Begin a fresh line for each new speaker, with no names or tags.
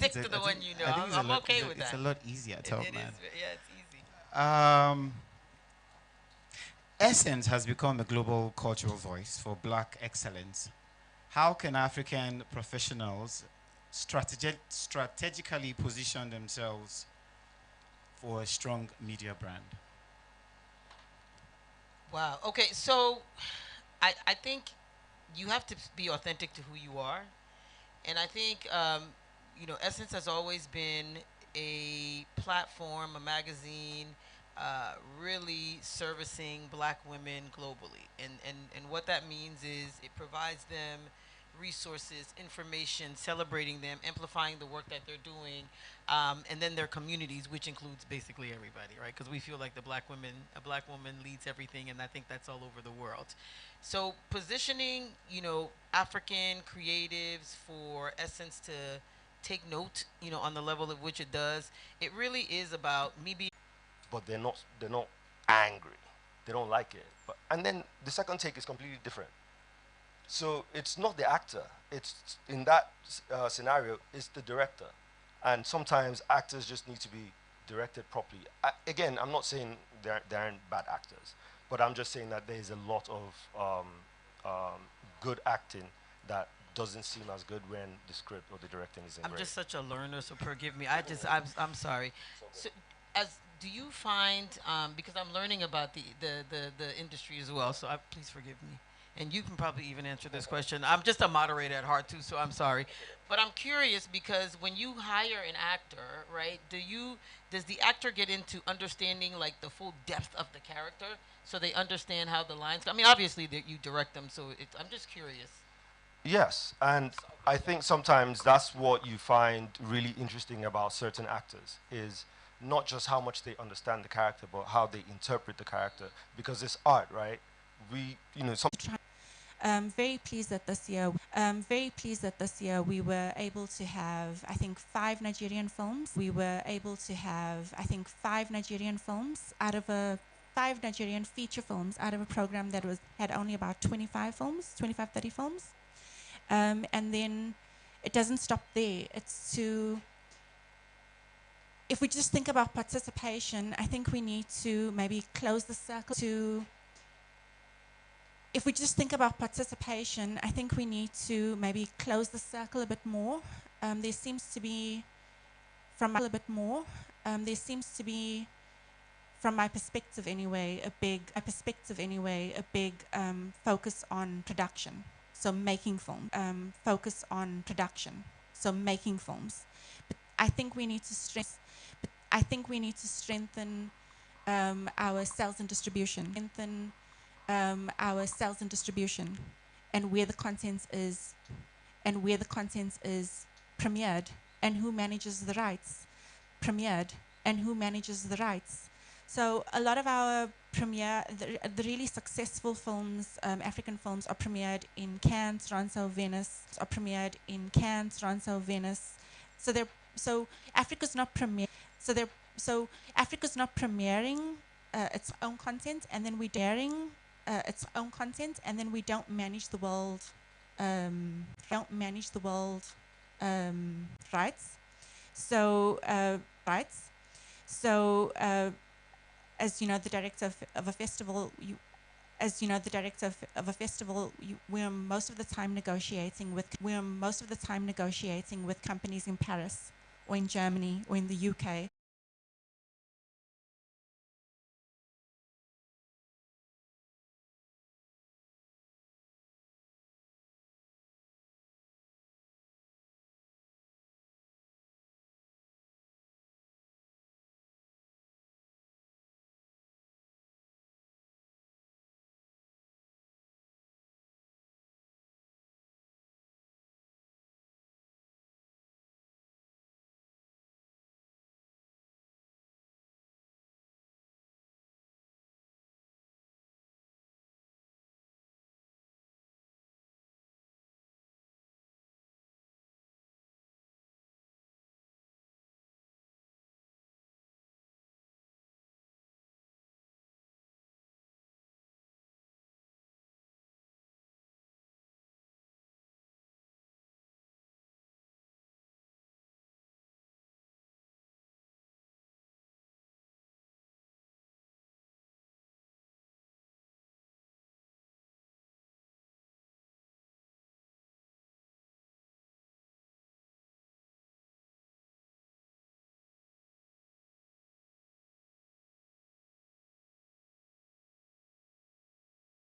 stick to the one you know.
I think
I'm okay with
it's
that.
a lot easier, top
It
man.
is, yeah, it's easy.
Um, Essence has become a global cultural voice for black excellence. How can African professionals strategically position themselves for a strong media brand?
Wow. Okay, so I think you have to be authentic to who you are, and I think Essence has always been a platform, a magazine, really servicing Black women globally, and what that means is it provides them resources, information, celebrating them, amplifying the work that they're doing, and then their communities, which includes basically everybody, right? Because we feel like a black woman leads everything, and I think that's all over the world. So positioning, African creatives for Essence to take note, on the level at which it does, it really is about me being.
But they're not angry. They don't like it. But and then the second take is completely different. So it's not the actor. It's in that scenario, it's the director, and sometimes actors just need to be directed properly. Again, I'm not saying they aren't bad actors, but I'm just saying that there is a lot of good acting that doesn't seem as good when the script or the directing isn't
I'm
great.
just such a learner, so forgive me. I'm sorry. So, as do you find, because I'm learning about the industry as well, so please forgive me. And you can probably even answer this question. I'm just a moderator at heart too, so I'm sorry. But I'm curious because when you hire an actor, right? Does the actor get into understanding like the full depth of the character, so they understand how the lines? I mean, obviously that you direct them, so I'm just curious.
Yes, and I think sometimes that's what you find really interesting about certain actors is not just how much they understand the character, but how they interpret the character because it's art, right? Some
Very pleased that this year we were able to have, I think, 5 Nigerian films. We were able to have, I think, 5 Nigerian films out of a 5 Nigerian feature films out of a program that had only about 25 films, 25, 30 films. And then it doesn't stop there. It's to, if we just think about participation, I think we need to maybe close the circle to, if we just think about participation, I think we need to maybe close the circle a bit more. There seems to be, from my, a bit more. There seems to be, from my perspective anyway, a big focus on production. So making films. Focus on production. So making films. But I think we need to strengthen our sales and distribution. Our sales and distribution, and where the content is, premiered, and who manages the rights, premiered, and who manages the rights. So a lot of our the really successful films, African films, are premiered in Cannes, Toronto, Venice. So they're so Africa's not premiering. So Africa's not premiering its own content, and then we daring its own content, and then we don't manage the world. Rights. So rights. So as you know, the director of a festival, we're most of the time negotiating with companies in Paris or in Germany or in the UK.